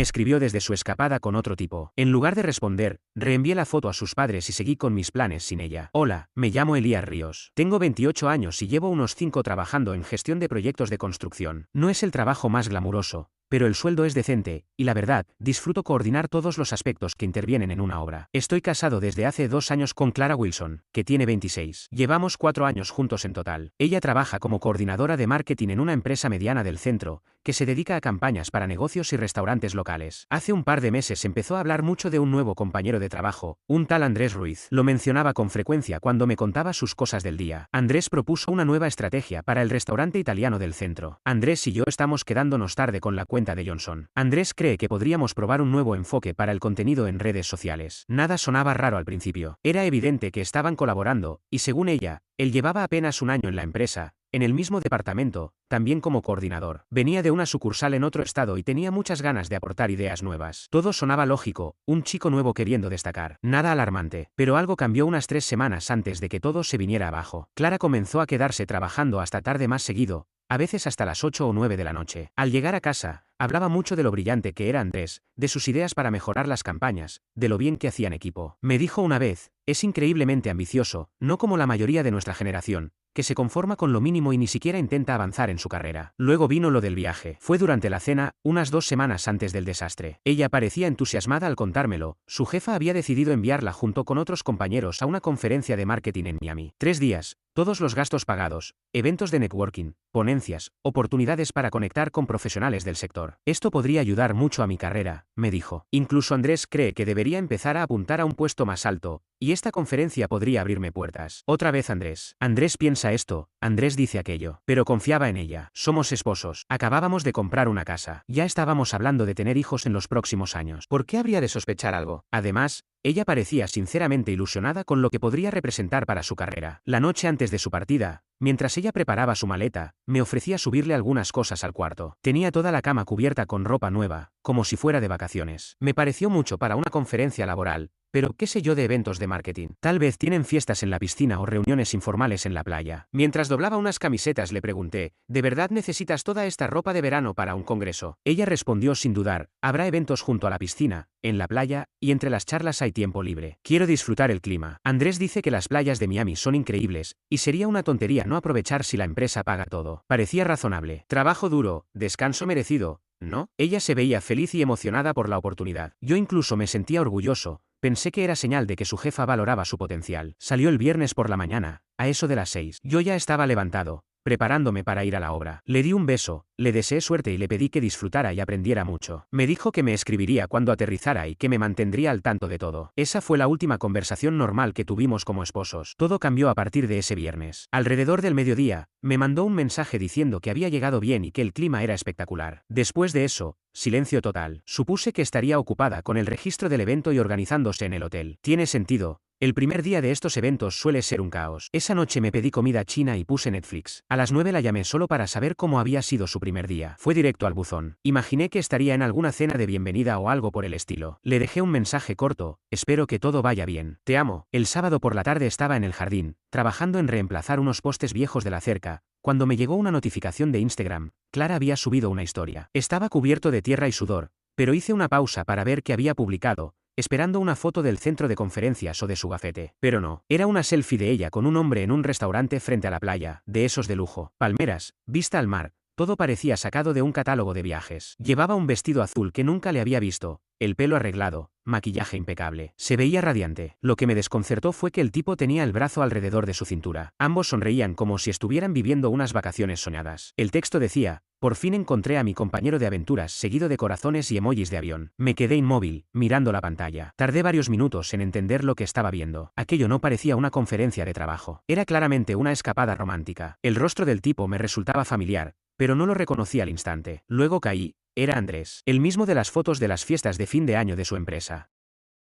me escribió desde su escapada con otro tipo. En lugar de responder, reenvié la foto a sus padres y seguí con mis planes sin ella. Hola, me llamo Elías Ríos. Tengo 28 años y llevo unos 5 trabajando en gestión de proyectos de construcción. No es el trabajo más glamuroso, pero el sueldo es decente, y la verdad, disfruto coordinar todos los aspectos que intervienen en una obra. Estoy casado desde hace 2 años con Clara Wilson, que tiene 26. Llevamos 4 años juntos en total. Ella trabaja como coordinadora de marketing en una empresa mediana del centro, que se dedica a campañas para negocios y restaurantes locales. Hace un par de meses empezó a hablar mucho de un nuevo compañero de trabajo, un tal Andrés Ruiz. Lo mencionaba con frecuencia cuando me contaba sus cosas del día. Andrés propuso una nueva estrategia para el restaurante italiano del centro. Andrés y yo estamos quedándonos tarde con la cuenta de Johnson. Andrés cree que podríamos probar un nuevo enfoque para el contenido en redes sociales. Nada sonaba raro al principio. Era evidente que estaban colaborando, y según ella, él llevaba apenas un año en la empresa, en el mismo departamento, también como coordinador. Venía de una sucursal en otro estado y tenía muchas ganas de aportar ideas nuevas. Todo sonaba lógico, un chico nuevo queriendo destacar. Nada alarmante. Pero algo cambió unas 3 semanas antes de que todo se viniera abajo. Clara comenzó a quedarse trabajando hasta tarde más seguido, a veces hasta las 8 o 9 de la noche. Al llegar a casa, hablaba mucho de lo brillante que era Andrés, de sus ideas para mejorar las campañas, de lo bien que hacían equipo. Me dijo una vez, es increíblemente ambicioso, no como la mayoría de nuestra generación, que se conforma con lo mínimo y ni siquiera intenta avanzar en su carrera. Luego vino lo del viaje. Fue durante la cena, unas 2 semanas antes del desastre. Ella parecía entusiasmada al contármelo. Su jefa había decidido enviarla junto con otros compañeros a una conferencia de marketing en Miami. 3 días, todos los gastos pagados, eventos de networking, ponencias, oportunidades para conectar con profesionales del sector. Esto podría ayudar mucho a mi carrera, me dijo. Incluso Andrés cree que debería empezar a apuntar a un puesto más alto, y esta conferencia podría abrirme puertas. Otra vez Andrés. Andrés piensa esto, Andrés dice aquello. Pero confiaba en ella. Somos esposos. Acabábamos de comprar una casa. Ya estábamos hablando de tener hijos en los próximos años. ¿Por qué habría de sospechar algo? Además, ella parecía sinceramente ilusionada con lo que podría representar para su carrera. La noche antes de su partida, mientras ella preparaba su maleta, me ofrecía subirle algunas cosas al cuarto. Tenía toda la cama cubierta con ropa nueva, como si fuera de vacaciones. Me pareció mucho para una conferencia laboral, pero qué sé yo de eventos de marketing. Tal vez tienen fiestas en la piscina o reuniones informales en la playa. Mientras doblaba unas camisetas le pregunté, ¿de verdad necesitas toda esta ropa de verano para un congreso? Ella respondió sin dudar, habrá eventos junto a la piscina, en la playa, y entre las charlas hay tiempo libre. Quiero disfrutar el clima. Andrés dice que las playas de Miami son increíbles, y sería una tontería no aprovechar si la empresa paga todo. Parecía razonable. Trabajo duro, descanso merecido, ¿no? Ella se veía feliz y emocionada por la oportunidad. Yo incluso me sentía orgulloso. Pensé que era señal de que su jefa valoraba su potencial. Salió el viernes por la mañana, a eso de las 6. Yo ya estaba levantado, preparándome para ir a la obra. Le di un beso, le deseé suerte y le pedí que disfrutara y aprendiera mucho. Me dijo que me escribiría cuando aterrizara y que me mantendría al tanto de todo. Esa fue la última conversación normal que tuvimos como esposos. Todo cambió a partir de ese viernes. Alrededor del mediodía, me mandó un mensaje diciendo que había llegado bien y que el clima era espectacular. Después de eso, silencio total. Supuse que estaría ocupada con el registro del evento y organizándose en el hotel. Tiene sentido. El primer día de estos eventos suele ser un caos. Esa noche me pedí comida china y puse Netflix. A las 9 la llamé solo para saber cómo había sido su primer día. Fue directo al buzón. Imaginé que estaría en alguna cena de bienvenida o algo por el estilo. Le dejé un mensaje corto, espero que todo vaya bien. Te amo. El sábado por la tarde estaba en el jardín, trabajando en reemplazar unos postes viejos de la cerca, cuando me llegó una notificación de Instagram. Clara había subido una historia. Estaba cubierto de tierra y sudor, pero hice una pausa para ver qué había publicado, esperando una foto del centro de conferencias o de su gafete. Pero no, era una selfie de ella con un hombre en un restaurante frente a la playa, de esos de lujo. Palmeras, vista al mar, todo parecía sacado de un catálogo de viajes. Llevaba un vestido azul que nunca le había visto, el pelo arreglado, maquillaje impecable. Se veía radiante. Lo que me desconcertó fue que el tipo tenía el brazo alrededor de su cintura. Ambos sonreían como si estuvieran viviendo unas vacaciones soñadas. El texto decía, por fin encontré a mi compañero de aventuras, seguido de corazones y emojis de avión. Me quedé inmóvil, mirando la pantalla. Tardé varios minutos en entender lo que estaba viendo. Aquello no parecía una conferencia de trabajo. Era claramente una escapada romántica. El rostro del tipo me resultaba familiar, pero no lo reconocí al instante. Luego caí. Era Andrés, el mismo de las fotos de las fiestas de fin de año de su empresa.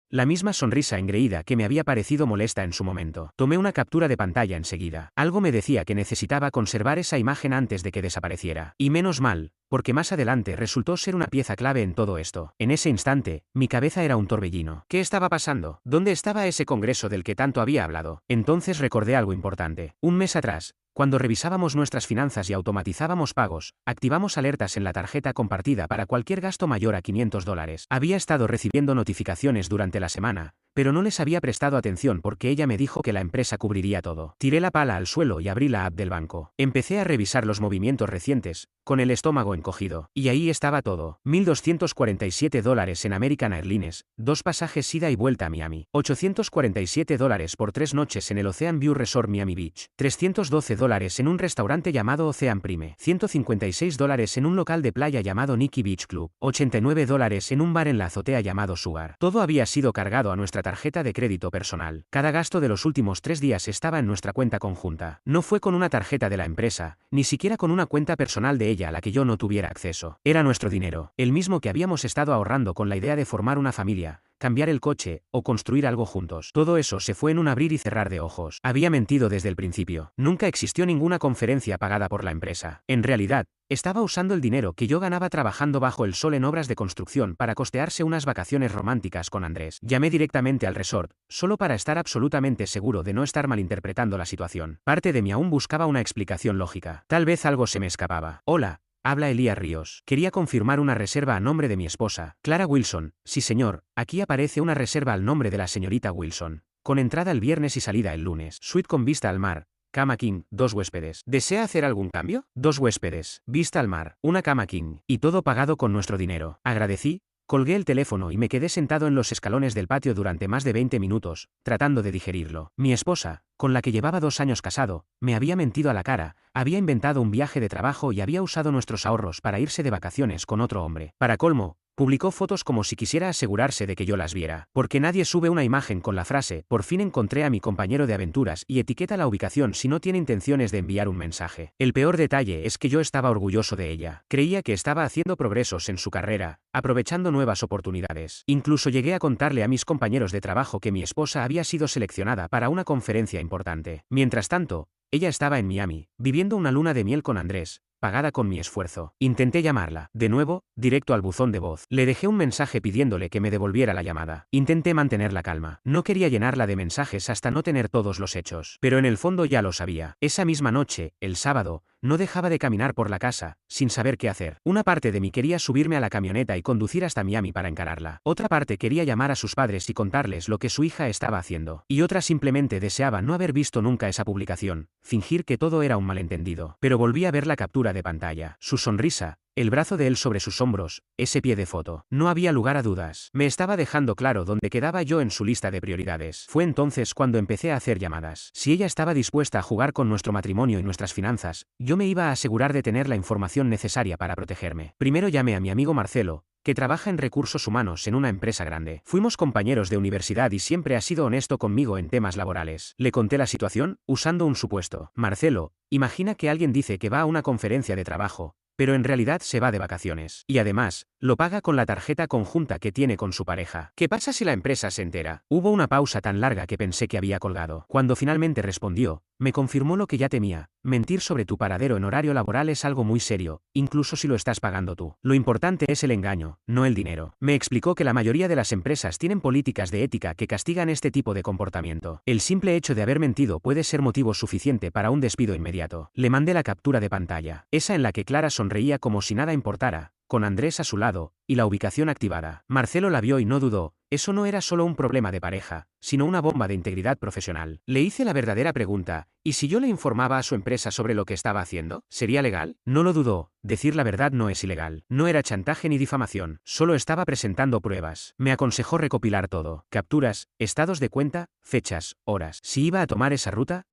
La misma sonrisa engreída que me había parecido molesta en su momento. Tomé una captura de pantalla enseguida. Algo me decía que necesitaba conservar esa imagen antes de que desapareciera. Y menos mal, porque más adelante resultó ser una pieza clave en todo esto. En ese instante, mi cabeza era un torbellino. ¿Qué estaba pasando? ¿Dónde estaba ese congreso del que tanto había hablado? Entonces recordé algo importante. Un mes atrás, Cuando revisábamos nuestras finanzas y automatizábamos pagos, activamos alertas en la tarjeta compartida para cualquier gasto mayor a $500. Había estado recibiendo notificaciones durante la semana, pero no les había prestado atención porque ella me dijo que la empresa cubriría todo. Tiré la pala al suelo y abrí la app del banco. Empecé a revisar los movimientos recientes, con el estómago encogido. Y ahí estaba todo. $1.247 en American Airlines, 2 pasajes ida y vuelta a Miami. $847 por 3 noches en el Ocean View Resort Miami Beach. $312 en un restaurante llamado Ocean Prime. $156 en un local de playa llamado Nikki Beach Club. $89 en un bar en la azotea llamado Sugar. Todo había sido cargado a nuestra tarjeta de crédito personal. Cada gasto de los últimos 3 días estaba en nuestra cuenta conjunta. No fue con una tarjeta de la empresa, ni siquiera con una cuenta personal de ella a la que yo no tuviera acceso. Era nuestro dinero, el mismo que habíamos estado ahorrando con la idea de formar una familia, cambiar el coche, o construir algo juntos. Todo eso se fue en un abrir y cerrar de ojos. Había mentido desde el principio. Nunca existió ninguna conferencia pagada por la empresa. En realidad, estaba usando el dinero que yo ganaba trabajando bajo el sol en obras de construcción para costearse unas vacaciones románticas con Andrés. Llamé directamente al resort, solo para estar absolutamente seguro de no estar malinterpretando la situación. Parte de mí aún buscaba una explicación lógica. Tal vez algo se me escapaba. Hola. Habla Elías Ríos. Quería confirmar una reserva a nombre de mi esposa, Clara Wilson. Sí, señor, aquí aparece una reserva al nombre de la señorita Wilson. Con entrada el viernes y salida el lunes. Suite con vista al mar. Cama king, 2 huéspedes. ¿Desea hacer algún cambio? 2 huéspedes. Vista al mar. Una cama king. Y todo pagado con nuestro dinero. Agradecí. Colgué el teléfono y me quedé sentado en los escalones del patio durante más de 20 minutos, tratando de digerirlo. Mi esposa, con la que llevaba 2 años casado, me había mentido a la cara, había inventado un viaje de trabajo y había usado nuestros ahorros para irse de vacaciones con otro hombre. Para colmo, publicó fotos como si quisiera asegurarse de que yo las viera. Porque nadie sube una imagen con la frase, por fin encontré a mi compañero de aventuras y etiqueta la ubicación si no tiene intenciones de enviar un mensaje. El peor detalle es que yo estaba orgulloso de ella. Creía que estaba haciendo progresos en su carrera, aprovechando nuevas oportunidades. Incluso llegué a contarle a mis compañeros de trabajo que mi esposa había sido seleccionada para una conferencia importante. Mientras tanto, ella estaba en Miami, viviendo una luna de miel con Andrés, pagada con mi esfuerzo. Intenté llamarla, de nuevo, directo al buzón de voz. Le dejé un mensaje pidiéndole que me devolviera la llamada. Intenté mantener la calma. No quería llenarla de mensajes hasta no tener todos los hechos. Pero en el fondo ya lo sabía. Esa misma noche, el sábado, no dejaba de caminar por la casa, sin saber qué hacer. Una parte de mí quería subirme a la camioneta y conducir hasta Miami para encararla. Otra parte quería llamar a sus padres y contarles lo que su hija estaba haciendo. Y otra simplemente deseaba no haber visto nunca esa publicación, fingir que todo era un malentendido. Pero volví a ver la captura de pantalla. Su sonrisa, el brazo de él sobre sus hombros, ese pie de foto. No había lugar a dudas. Me estaba dejando claro dónde quedaba yo en su lista de prioridades. Fue entonces cuando empecé a hacer llamadas. Si ella estaba dispuesta a jugar con nuestro matrimonio y nuestras finanzas, yo me iba a asegurar de tener la información necesaria para protegerme. Primero llamé a mi amigo Marcelo, que trabaja en recursos humanos en una empresa grande. Fuimos compañeros de universidad y siempre ha sido honesto conmigo en temas laborales. Le conté la situación, usando un supuesto. Marcelo, imagina que alguien dice que va a una conferencia de trabajo, pero en realidad se va de vacaciones. Y además, lo paga con la tarjeta conjunta que tiene con su pareja. ¿Qué pasa si la empresa se entera? Hubo una pausa tan larga que pensé que había colgado. Cuando finalmente respondió, me confirmó lo que ya temía. Mentir sobre tu paradero en horario laboral es algo muy serio, incluso si lo estás pagando tú. Lo importante es el engaño, no el dinero. Me explicó que la mayoría de las empresas tienen políticas de ética que castigan este tipo de comportamiento. El simple hecho de haber mentido puede ser motivo suficiente para un despido inmediato. Le mandé la captura de pantalla, esa en la que Clara sonreía como si nada importara, con Andrés a su lado, y la ubicación activada. Marcelo la vio y no dudó. Eso no era solo un problema de pareja, sino una bomba de integridad profesional. Le hice la verdadera pregunta, ¿y si yo le informaba a su empresa sobre lo que estaba haciendo? ¿Sería legal? No lo dudó. Decir la verdad no es ilegal. No era chantaje ni difamación. Solo estaba presentando pruebas. Me aconsejó recopilar todo. Capturas, estados de cuenta, fechas, horas. Si iba a tomar esa ruta,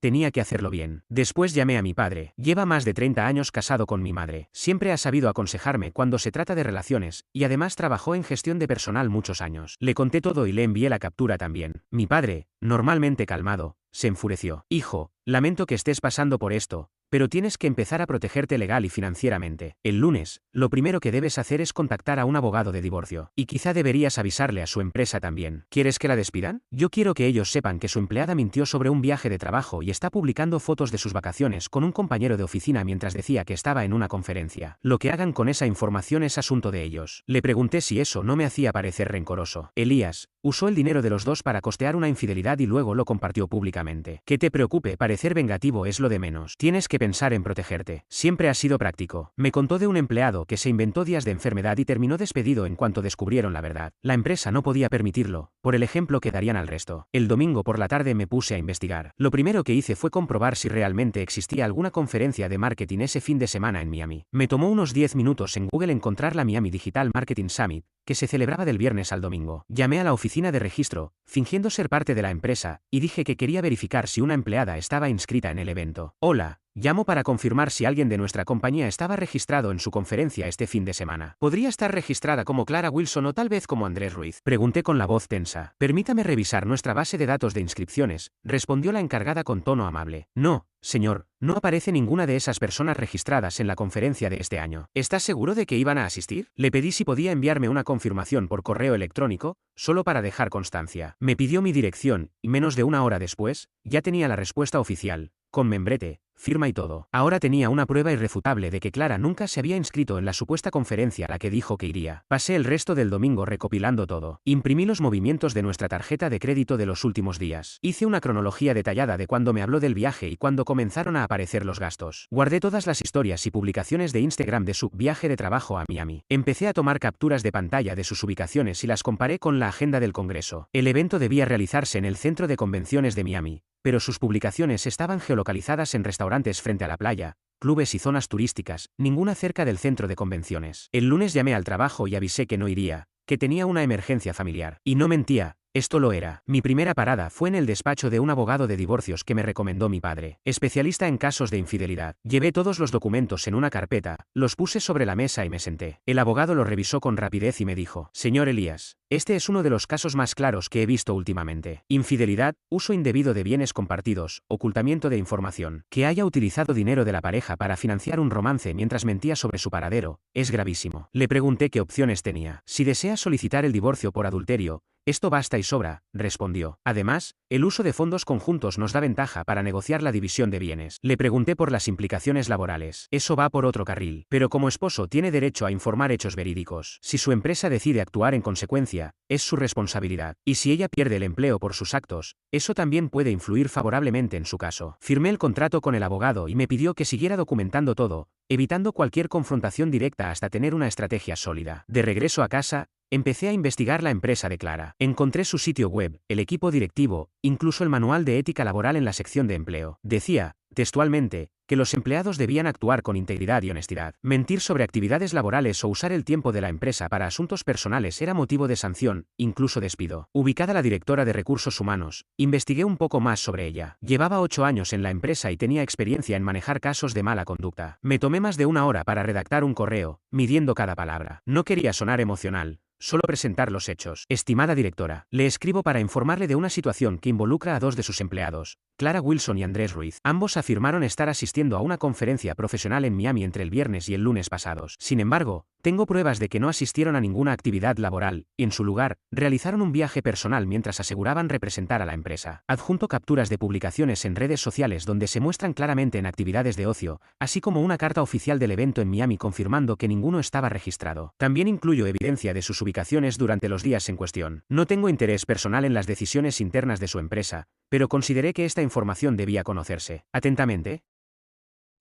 tenía que hacerlo bien. Después llamé a mi padre. Lleva más de 30 años casado con mi madre. Siempre ha sabido aconsejarme cuando se trata de relaciones, y además trabajó en gestión de personal muchos años. Le conté todo y le envié la captura también. Mi padre, normalmente calmado, se enfureció. Hijo, lamento que estés pasando por esto, pero tienes que empezar a protegerte legal y financieramente. El lunes, lo primero que debes hacer es contactar a un abogado de divorcio. Y quizá deberías avisarle a su empresa también. ¿Quieres que la despidan? Yo quiero que ellos sepan que su empleada mintió sobre un viaje de trabajo y está publicando fotos de sus vacaciones con un compañero de oficina mientras decía que estaba en una conferencia. Lo que hagan con esa información es asunto de ellos. Le pregunté si eso no me hacía parecer rencoroso. Elías, usó el dinero de los dos para costear una infidelidad y luego lo compartió públicamente. Que te preocupe, parecer vengativo es lo de menos. Tienes que pensar en protegerte. Siempre has sido práctico. Me contó de un empleado que se inventó días de enfermedad y terminó despedido en cuanto descubrieron la verdad. La empresa no podía permitirlo, por el ejemplo que darían al resto. El domingo por la tarde me puse a investigar. Lo primero que hice fue comprobar si realmente existía alguna conferencia de marketing ese fin de semana en Miami. Me tomó unos 10 minutos en Google encontrar la Miami Digital Marketing Summit, que se celebraba del viernes al domingo. Llamé a la oficina de registro, fingiendo ser parte de la empresa, y dije que quería verificar si una empleada estaba inscrita en el evento. Hola, llamo para confirmar si alguien de nuestra compañía estaba registrado en su conferencia este fin de semana. ¿Podría estar registrada como Clara Wilson o tal vez como Andrés Ruiz? Pregunté con la voz tensa. Permítame revisar nuestra base de datos de inscripciones, respondió la encargada con tono amable. No, señor, no aparece ninguna de esas personas registradas en la conferencia de este año. ¿Estás seguro de que iban a asistir? Le pedí si podía enviarme una confirmación por correo electrónico, solo para dejar constancia. Me pidió mi dirección, y menos de una hora después, ya tenía la respuesta oficial, con membrete, firma y todo. Ahora tenía una prueba irrefutable de que Clara nunca se había inscrito en la supuesta conferencia a la que dijo que iría. Pasé el resto del domingo recopilando todo. Imprimí los movimientos de nuestra tarjeta de crédito de los últimos días. Hice una cronología detallada de cuando me habló del viaje y cuando comenzaron a aparecer los gastos. Guardé todas las historias y publicaciones de Instagram de su viaje de trabajo a Miami. Empecé a tomar capturas de pantalla de sus ubicaciones y las comparé con la agenda del Congreso. El evento debía realizarse en el Centro de Convenciones de Miami, pero sus publicaciones estaban geolocalizadas en restaurantes frente a la playa, clubes y zonas turísticas, ninguna cerca del centro de convenciones. El lunes llamé al trabajo y avisé que no iría, que tenía una emergencia familiar. Y no mentía. Esto lo era. Mi primera parada fue en el despacho de un abogado de divorcios que me recomendó mi padre, especialista en casos de infidelidad. Llevé todos los documentos en una carpeta, los puse sobre la mesa y me senté. El abogado lo revisó con rapidez y me dijo: Señor Elías, este es uno de los casos más claros que he visto últimamente. Infidelidad, uso indebido de bienes compartidos, ocultamiento de información. Que haya utilizado dinero de la pareja para financiar un romance mientras mentía sobre su paradero, es gravísimo. Le pregunté qué opciones tenía. Si desea solicitar el divorcio por adulterio, esto basta y sobra, respondió. Además, el uso de fondos conjuntos nos da ventaja para negociar la división de bienes. Le pregunté por las implicaciones laborales. Eso va por otro carril. Pero como esposo tiene derecho a informar hechos verídicos. Si su empresa decide actuar en consecuencia, es su responsabilidad. Y si ella pierde el empleo por sus actos, eso también puede influir favorablemente en su caso. Firmé el contrato con el abogado y me pidió que siguiera documentando todo, evitando cualquier confrontación directa hasta tener una estrategia sólida. De regreso a casa, empecé a investigar la empresa de Clara. Encontré su sitio web, el equipo directivo, incluso el manual de ética laboral en la sección de empleo. Decía, textualmente, que los empleados debían actuar con integridad y honestidad. Mentir sobre actividades laborales o usar el tiempo de la empresa para asuntos personales era motivo de sanción, incluso despido. Ubicada la directora de recursos humanos, investigué un poco más sobre ella. Llevaba 8 años en la empresa y tenía experiencia en manejar casos de mala conducta. Me tomé más de una hora para redactar un correo, midiendo cada palabra. No quería sonar emocional, solo presentar los hechos. Estimada directora, le escribo para informarle de una situación que involucra a 2 de sus empleados, Clara Wilson y Andrés Ruiz. Ambos afirmaron estar asistiendo a una conferencia profesional en Miami entre el viernes y el lunes pasados. Sin embargo, tengo pruebas de que no asistieron a ninguna actividad laboral, y en su lugar, realizaron un viaje personal mientras aseguraban representar a la empresa. Adjunto capturas de publicaciones en redes sociales donde se muestran claramente en actividades de ocio, así como una carta oficial del evento en Miami confirmando que ninguno estaba registrado. También incluyo evidencia de sus ubicaciones durante los días en cuestión. No tengo interés personal en las decisiones internas de su empresa, pero consideré que esta información debía conocerse. Atentamente,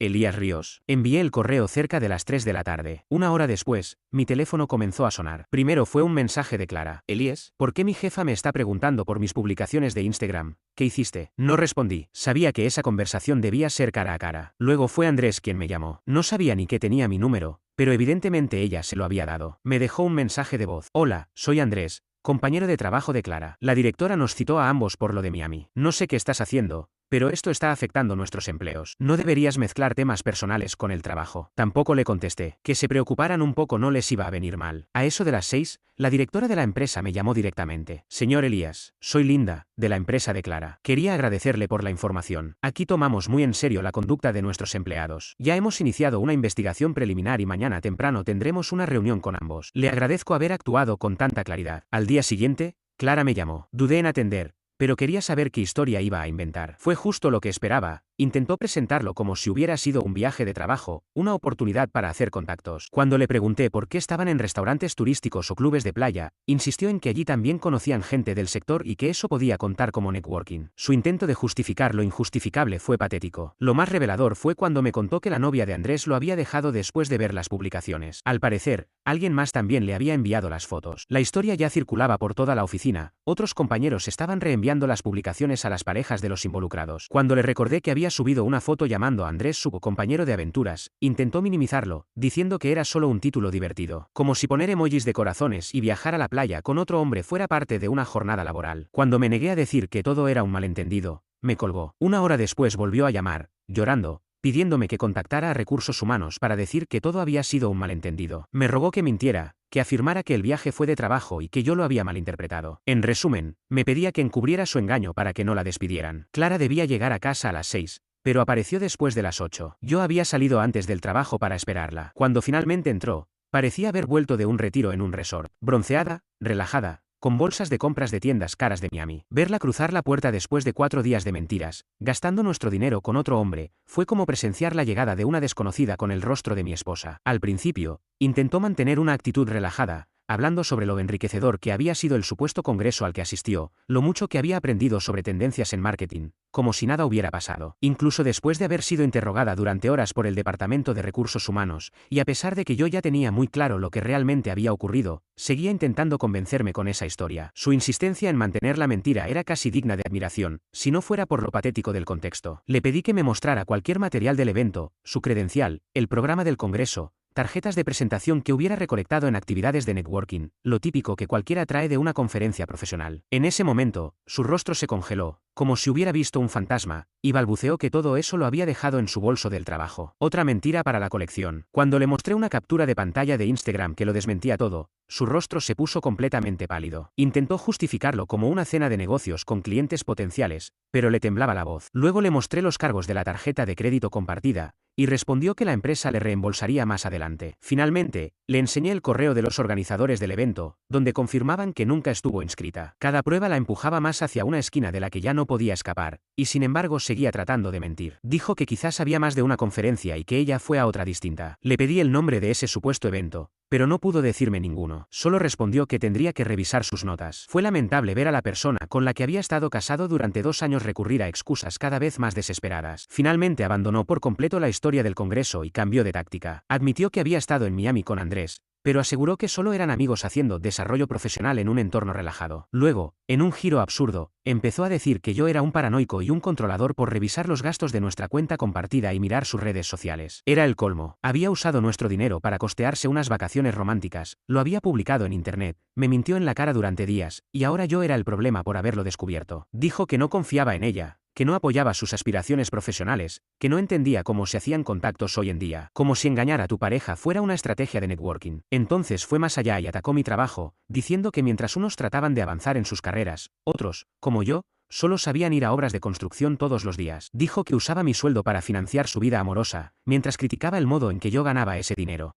Elías Ríos. Envié el correo cerca de las 3 de la tarde. Una hora después, mi teléfono comenzó a sonar. Primero fue un mensaje de Clara. Elías, ¿por qué mi jefa me está preguntando por mis publicaciones de Instagram? ¿Qué hiciste? No respondí. Sabía que esa conversación debía ser cara a cara. Luego fue Andrés quien me llamó. No sabía ni que tenía mi número, pero evidentemente ella se lo había dado. Me dejó un mensaje de voz. Hola, soy Andrés, compañero de trabajo de Clara. La directora nos citó a ambos por lo de Miami. No sé qué estás haciendo, pero esto está afectando nuestros empleos. No deberías mezclar temas personales con el trabajo. Tampoco le contesté. Que se preocuparan un poco no les iba a venir mal. A eso de las 6, la directora de la empresa me llamó directamente. Señor Elías, soy Linda, de la empresa de Clara. Quería agradecerle por la información. Aquí tomamos muy en serio la conducta de nuestros empleados. Ya hemos iniciado una investigación preliminar y mañana temprano tendremos una reunión con ambos. Le agradezco haber actuado con tanta claridad. Al día siguiente, Clara me llamó. Dudé en atender, pero quería saber qué historia iba a inventar. Fue justo lo que esperaba, intentó presentarlo como si hubiera sido un viaje de trabajo, una oportunidad para hacer contactos. Cuando le pregunté por qué estaban en restaurantes turísticos o clubes de playa, insistió en que allí también conocían gente del sector y que eso podía contar como networking. Su intento de justificar lo injustificable fue patético. Lo más revelador fue cuando me contó que la novia de Andrés lo había dejado después de ver las publicaciones. Al parecer, alguien más también le había enviado las fotos. La historia ya circulaba por toda la oficina, otros compañeros estaban reenviando las publicaciones a las parejas de los involucrados. Cuando le recordé que había subido una foto llamando a Andrés su compañero de aventuras, intentó minimizarlo, diciendo que era solo un título divertido, como si poner emojis de corazones y viajar a la playa con otro hombre fuera parte de una jornada laboral. Cuando me negué a decir que todo era un malentendido, me colgó. Una hora después volvió a llamar, llorando, pidiéndome que contactara a Recursos Humanos para decir que todo había sido un malentendido. Me rogó que mintiera, que afirmara que el viaje fue de trabajo y que yo lo había malinterpretado. En resumen, me pedía que encubriera su engaño para que no la despidieran. Clara debía llegar a casa a las 6, pero apareció después de las 8. Yo había salido antes del trabajo para esperarla. Cuando finalmente entró, parecía haber vuelto de un retiro en un resort, bronceada, relajada, con bolsas de compras de tiendas caras de Miami. Verla cruzar la puerta después de 4 días de mentiras, gastando nuestro dinero con otro hombre, fue como presenciar la llegada de una desconocida con el rostro de mi esposa. Al principio, intentó mantener una actitud relajada, hablando sobre lo enriquecedor que había sido el supuesto congreso al que asistió, lo mucho que había aprendido sobre tendencias en marketing, como si nada hubiera pasado. Incluso después de haber sido interrogada durante horas por el Departamento de Recursos Humanos, y a pesar de que yo ya tenía muy claro lo que realmente había ocurrido, seguía intentando convencerme con esa historia. Su insistencia en mantener la mentira era casi digna de admiración, si no fuera por lo patético del contexto. Le pedí que me mostrara cualquier material del evento, su credencial, el programa del congreso, tarjetas de presentación que hubiera recolectado en actividades de networking, lo típico que cualquiera trae de una conferencia profesional. En ese momento, su rostro se congeló, como si hubiera visto un fantasma, y balbuceó que todo eso lo había dejado en su bolso del trabajo. Otra mentira para la colección. Cuando le mostré una captura de pantalla de Instagram que lo desmentía todo, su rostro se puso completamente pálido. Intentó justificarlo como una cena de negocios con clientes potenciales, pero le temblaba la voz. Luego le mostré los cargos de la tarjeta de crédito compartida, y respondió que la empresa le reembolsaría más adelante. Finalmente, le enseñé el correo de los organizadores del evento, donde confirmaban que nunca estuvo inscrita. Cada prueba la empujaba más hacia una esquina de la que ya no podía escapar, y sin embargo seguía tratando de mentir. Dijo que quizás había más de una conferencia y que ella fue a otra distinta. Le pedí el nombre de ese supuesto evento, pero no pudo decirme ninguno. Solo respondió que tendría que revisar sus notas. Fue lamentable ver a la persona con la que había estado casado durante 2 años recurrir a excusas cada vez más desesperadas. Finalmente abandonó por completo la historia del congreso y cambió de táctica. Admitió que había estado en Miami con Andrés, pero aseguró que solo eran amigos haciendo desarrollo profesional en un entorno relajado. Luego, en un giro absurdo, empezó a decir que yo era un paranoico y un controlador por revisar los gastos de nuestra cuenta compartida y mirar sus redes sociales. Era el colmo. Había usado nuestro dinero para costearse unas vacaciones románticas, lo había publicado en internet, me mintió en la cara durante días, y ahora yo era el problema por haberlo descubierto. Dijo que no confiaba en ella, que no apoyaba sus aspiraciones profesionales, que no entendía cómo se hacían contactos hoy en día, como si engañar a tu pareja fuera una estrategia de networking. Entonces fue más allá y atacó mi trabajo, diciendo que mientras unos trataban de avanzar en sus carreras, otros, como yo, solo sabían ir a obras de construcción todos los días. Dijo que usaba mi sueldo para financiar su vida amorosa, mientras criticaba el modo en que yo ganaba ese dinero.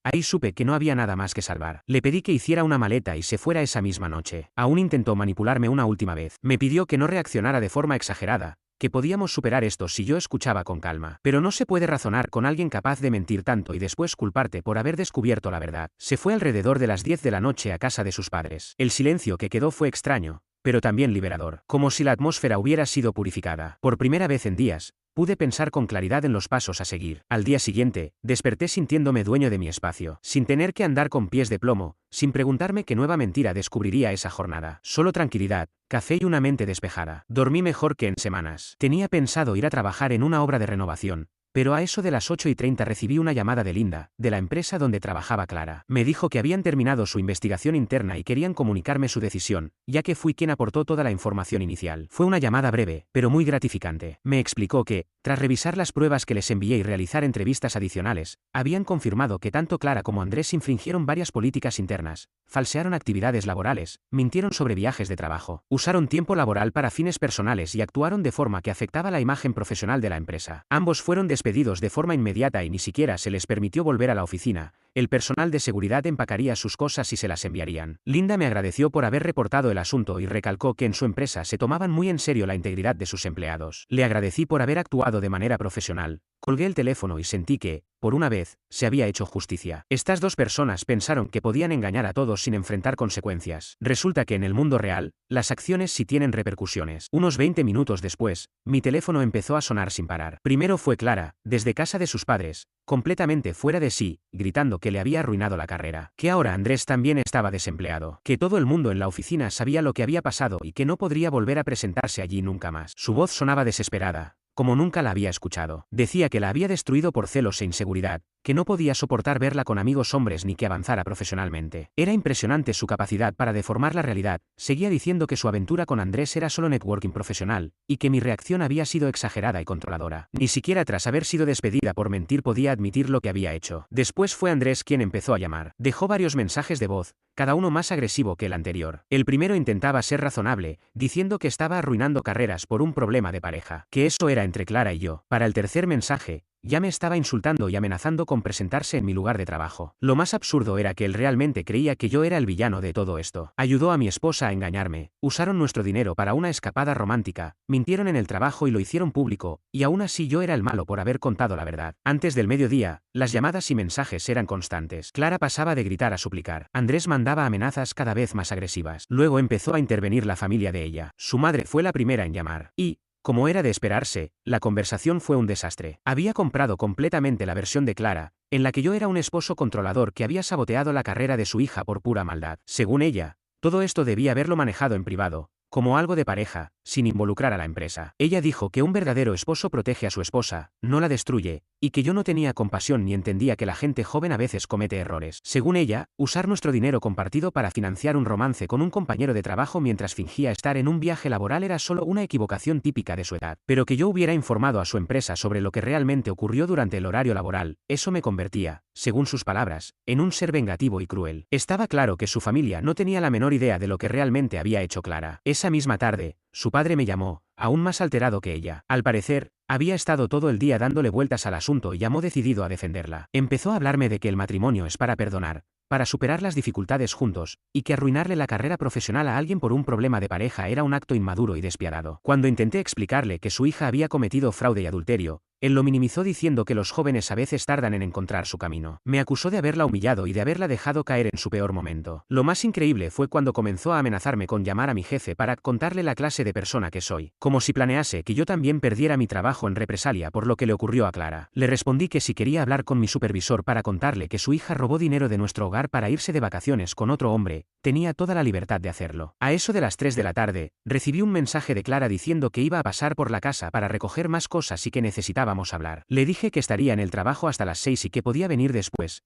Ahí supe que no había nada más que salvar. Le pedí que hiciera una maleta y se fuera esa misma noche. Aún intentó manipularme una última vez. Me pidió que no reaccionara de forma exagerada, que podíamos superar esto si yo escuchaba con calma. Pero no se puede razonar con alguien capaz de mentir tanto y después culparte por haber descubierto la verdad. Se fue alrededor de las 10 de la noche a casa de sus padres. El silencio que quedó fue extraño, pero también liberador, como si la atmósfera hubiera sido purificada. Por primera vez en días, pude pensar con claridad en los pasos a seguir. Al día siguiente, desperté sintiéndome dueño de mi espacio, sin tener que andar con pies de plomo, sin preguntarme qué nueva mentira descubriría esa jornada. Solo tranquilidad, café y una mente despejada. Dormí mejor que en semanas. Tenía pensado ir a trabajar en una obra de renovación, pero a eso de las 8:30 recibí una llamada de Linda, de la empresa donde trabajaba Clara. Me dijo que habían terminado su investigación interna y querían comunicarme su decisión, ya que fui quien aportó toda la información inicial. Fue una llamada breve, pero muy gratificante. Me explicó que, tras revisar las pruebas que les envié y realizar entrevistas adicionales, habían confirmado que tanto Clara como Andrés infringieron varias políticas internas, falsearon actividades laborales, mintieron sobre viajes de trabajo, usaron tiempo laboral para fines personales y actuaron de forma que afectaba la imagen profesional de la empresa. Ambos fueron despedidos de forma inmediata y ni siquiera se les permitió volver a la oficina, El personal de seguridad empacaría sus cosas y se las enviarían. Linda me agradeció por haber reportado el asunto y recalcó que en su empresa se tomaban muy en serio la integridad de sus empleados. Le agradecí por haber actuado de manera profesional. Colgué el teléfono y sentí que, por una vez, se había hecho justicia. Estas dos personas pensaron que podían engañar a todos sin enfrentar consecuencias. Resulta que en el mundo real, las acciones sí tienen repercusiones. Unos 20 minutos después, mi teléfono empezó a sonar sin parar. Primero fue Clara, desde casa de sus padres, completamente fuera de sí, gritando que le había arruinado la carrera, que ahora Andrés también estaba desempleado, que todo el mundo en la oficina sabía lo que había pasado y que no podría volver a presentarse allí nunca más. Su voz sonaba desesperada, como nunca la había escuchado. Decía que la había destruido por celos e inseguridad, que no podía soportar verla con amigos hombres ni que avanzara profesionalmente. Era impresionante su capacidad para deformar la realidad. Seguía diciendo que su aventura con Andrés era solo networking profesional, y que mi reacción había sido exagerada y controladora. Ni siquiera tras haber sido despedida por mentir podía admitir lo que había hecho. Después fue Andrés quien empezó a llamar. Dejó varios mensajes de voz, cada uno más agresivo que el anterior. El primero intentaba ser razonable, diciendo que estaba arruinando carreras por un problema de pareja, que eso era entre Clara y yo. Para el tercer mensaje, ya me estaba insultando y amenazando con presentarse en mi lugar de trabajo. Lo más absurdo era que él realmente creía que yo era el villano de todo esto. Ayudó a mi esposa a engañarme, usaron nuestro dinero para una escapada romántica, mintieron en el trabajo y lo hicieron público, y aún así yo era el malo por haber contado la verdad. Antes del mediodía, las llamadas y mensajes eran constantes. Clara pasaba de gritar a suplicar. Andrés mandaba amenazas cada vez más agresivas. Luego empezó a intervenir la familia de ella. Su madre fue la primera en llamar. Y, como era de esperarse, la conversación fue un desastre. Había comprado completamente la versión de Clara, en la que yo era un esposo controlador que había saboteado la carrera de su hija por pura maldad. Según ella, todo esto debía haberlo manejado en privado, como algo de pareja, sin involucrar a la empresa. Ella dijo que un verdadero esposo protege a su esposa, no la destruye, y que yo no tenía compasión ni entendía que la gente joven a veces comete errores. Según ella, usar nuestro dinero compartido para financiar un romance con un compañero de trabajo mientras fingía estar en un viaje laboral era solo una equivocación típica de su edad. Pero que yo hubiera informado a su empresa sobre lo que realmente ocurrió durante el horario laboral, eso me convertía, según sus palabras, en un ser vengativo y cruel. Estaba claro que su familia no tenía la menor idea de lo que realmente había hecho Clara. Esa misma tarde, su padre me llamó, aún más alterado que ella. Al parecer, había estado todo el día dándole vueltas al asunto y llamó decidido a defenderla. Empezó a hablarme de que el matrimonio es para perdonar, para superar las dificultades juntos, y que arruinarle la carrera profesional a alguien por un problema de pareja era un acto inmaduro y despiadado. Cuando intenté explicarle que su hija había cometido fraude y adulterio, él lo minimizó diciendo que los jóvenes a veces tardan en encontrar su camino. Me acusó de haberla humillado y de haberla dejado caer en su peor momento. Lo más increíble fue cuando comenzó a amenazarme con llamar a mi jefe para contarle la clase de persona que soy, como si planease que yo también perdiera mi trabajo en represalia por lo que le ocurrió a Clara. Le respondí que si quería hablar con mi supervisor para contarle que su hija robó dinero de nuestro hogar para irse de vacaciones con otro hombre, tenía toda la libertad de hacerlo. A eso de las 3 de la tarde, recibí un mensaje de Clara diciendo que iba a pasar por la casa para recoger más cosas y que necesitábamos hablar. Le dije que estaría en el trabajo hasta las 6 y que podía venir después,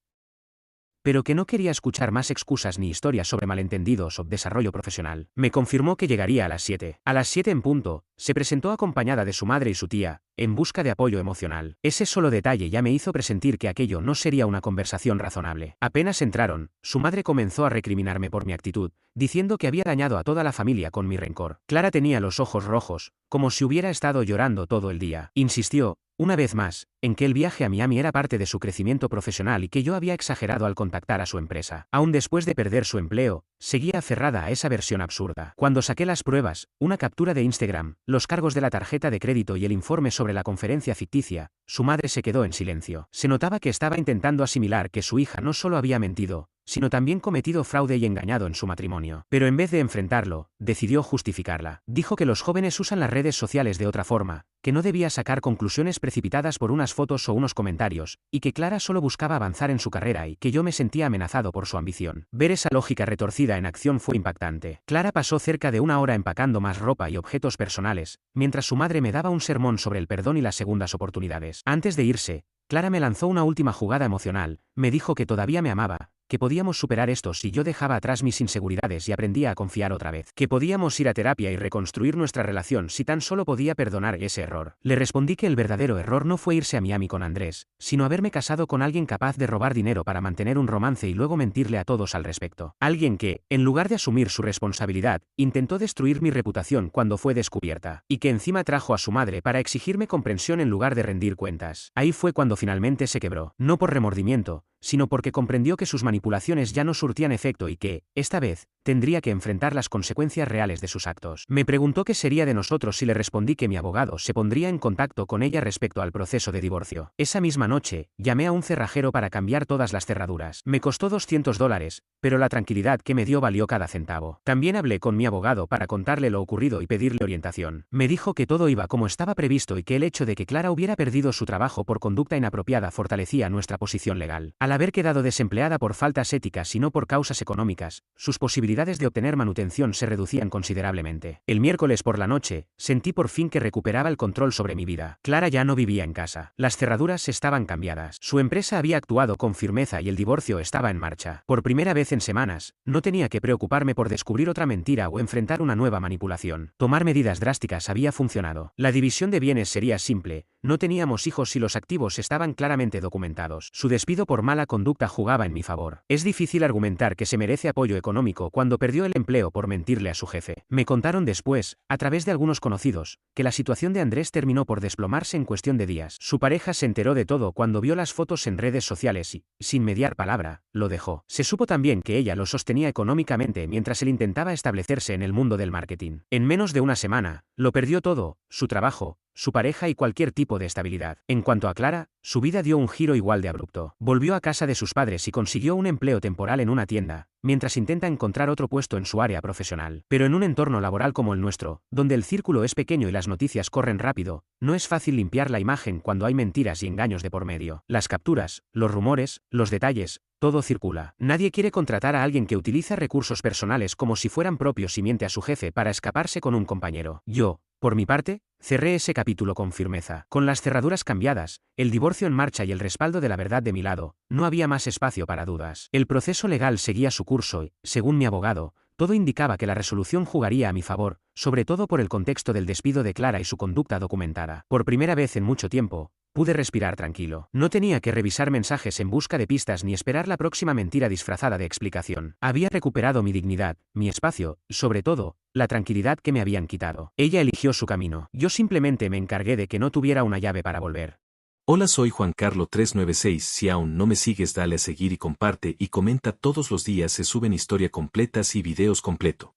pero que no quería escuchar más excusas ni historias sobre malentendidos o desarrollo profesional. Me confirmó que llegaría a las 7. A las 7 en punto, se presentó acompañada de su madre y su tía, en busca de apoyo emocional. Ese solo detalle ya me hizo presentir que aquello no sería una conversación razonable. Apenas entraron, su madre comenzó a recriminarme por mi actitud, diciendo que había dañado a toda la familia con mi rencor. Clara tenía los ojos rojos, como si hubiera estado llorando todo el día. Insistió, una vez más, en que el viaje a Miami era parte de su crecimiento profesional y que yo había exagerado al contactar a su empresa. Aún después de perder su empleo, seguía aferrada a esa versión absurda. Cuando saqué las pruebas, una captura de Instagram, los cargos de la tarjeta de crédito y el informe sobre la conferencia ficticia, su madre se quedó en silencio. Se notaba que estaba intentando asimilar que su hija no solo había mentido, sino también cometido fraude y engañado en su matrimonio. Pero en vez de enfrentarlo, decidió justificarla. Dijo que los jóvenes usan las redes sociales de otra forma, que no debía sacar conclusiones precipitadas por unas fotos o unos comentarios, y que Clara solo buscaba avanzar en su carrera y que yo me sentía amenazado por su ambición. Ver esa lógica retorcida en acción fue impactante. Clara pasó cerca de una hora empacando más ropa y objetos personales, mientras su madre me daba un sermón sobre el perdón y las segundas oportunidades. Antes de irse, Clara me lanzó una última jugada emocional, me dijo que todavía me amaba, que podíamos superar esto si yo dejaba atrás mis inseguridades y aprendía a confiar otra vez, que podíamos ir a terapia y reconstruir nuestra relación si tan solo podía perdonar ese error. Le respondí que el verdadero error no fue irse a Miami con Andrés, sino haberme casado con alguien capaz de robar dinero para mantener un romance y luego mentirle a todos al respecto. Alguien que, en lugar de asumir su responsabilidad, intentó destruir mi reputación cuando fue descubierta, y que encima trajo a su madre para exigirme comprensión en lugar de rendir cuentas. Ahí fue cuando finalmente se quebró, no por remordimiento, sino porque comprendió que sus manipulaciones ya no surtían efecto y que, esta vez, tendría que enfrentar las consecuencias reales de sus actos. Me preguntó qué sería de nosotros si le respondí que mi abogado se pondría en contacto con ella respecto al proceso de divorcio. Esa misma noche, llamé a un cerrajero para cambiar todas las cerraduras. Me costó $200, pero la tranquilidad que me dio valió cada centavo. También hablé con mi abogado para contarle lo ocurrido y pedirle orientación. Me dijo que todo iba como estaba previsto y que el hecho de que Clara hubiera perdido su trabajo por conducta inapropiada fortalecía nuestra posición legal. Al haber quedado desempleada por faltas éticas y no por causas económicas, sus posibilidades de obtener manutención se reducían considerablemente. El miércoles por la noche, sentí por fin que recuperaba el control sobre mi vida. Clara ya no vivía en casa. Las cerraduras estaban cambiadas. Su empresa había actuado con firmeza y el divorcio estaba en marcha. Por primera vez en semanas, no tenía que preocuparme por descubrir otra mentira o enfrentar una nueva manipulación. Tomar medidas drásticas había funcionado. La división de bienes sería simple. No teníamos hijos y los activos estaban claramente documentados. Su despido por mala conducta jugaba en mi favor. Es difícil argumentar que se merece apoyo económico cuando perdió el empleo por mentirle a su jefe. Me contaron después, a través de algunos conocidos, que la situación de Andrés terminó por desplomarse en cuestión de días. Su pareja se enteró de todo cuando vio las fotos en redes sociales y, sin mediar palabra, lo dejó. Se supo también que ella lo sostenía económicamente mientras él intentaba establecerse en el mundo del marketing. En menos de una semana, lo perdió todo, su trabajo, su pareja y cualquier tipo de estabilidad. En cuanto a Clara, su vida dio un giro igual de abrupto. Volvió a casa de sus padres y consiguió un empleo temporal en una tienda, mientras intenta encontrar otro puesto en su área profesional. Pero en un entorno laboral como el nuestro, donde el círculo es pequeño y las noticias corren rápido, no es fácil limpiar la imagen cuando hay mentiras y engaños de por medio. Las capturas, los rumores, los detalles, todo circula. Nadie quiere contratar a alguien que utiliza recursos personales como si fueran propios y miente a su jefe para escaparse con un compañero. Yo, por mi parte, cerré ese capítulo con firmeza. Con las cerraduras cambiadas, el divorcio en marcha y el respaldo de la verdad de mi lado, no había más espacio para dudas. El proceso legal seguía su curso y, según mi abogado, todo indicaba que la resolución jugaría a mi favor, sobre todo por el contexto del despido de Clara y su conducta documentada. Por primera vez en mucho tiempo, pude respirar tranquilo. No tenía que revisar mensajes en busca de pistas ni esperar la próxima mentira disfrazada de explicación. Había recuperado mi dignidad, mi espacio, y sobre todo, la tranquilidad que me habían quitado. Ella eligió su camino. Yo simplemente me encargué de que no tuviera una llave para volver. Hola, soy Juan Carlo 396. Si aún no me sigues, dale a seguir y comparte y comenta. Todos los días se suben historias completas y videos completo.